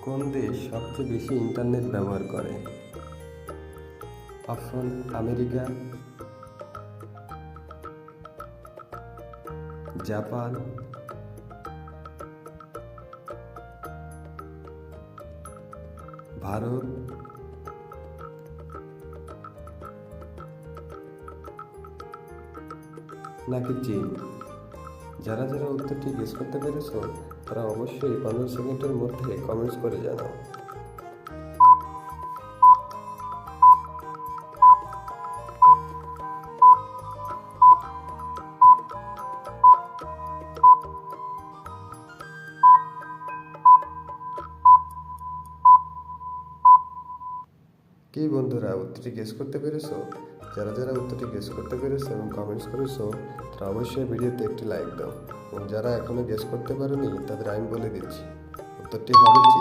কোন দেশ সবচেয়ে বেশি ইন্টারনেট ব্যবহার করে? অপশন: আমেরিকা, জাপান, ভারত, নাকি চীন? যারা যারা উত্তরটি গেস করতে পেরেছো তারা অবশ্যই 15 সেকেন্ডের মধ্যে কমেন্টস করে জানাও। কি বন্ধুরা, উত্তরটি গেস করতে পেরেছো? যারা যারা উত্তরটি গেস করতে পেরেছো এবং কমেন্টস করেছো তারা অবশ্যই ভিডিওতে একটি লাইক দাও, এবং যারা এখনো গেস করতে পারেনি তাদের আমি বলে দিচ্ছি উত্তরটি হবে চীন।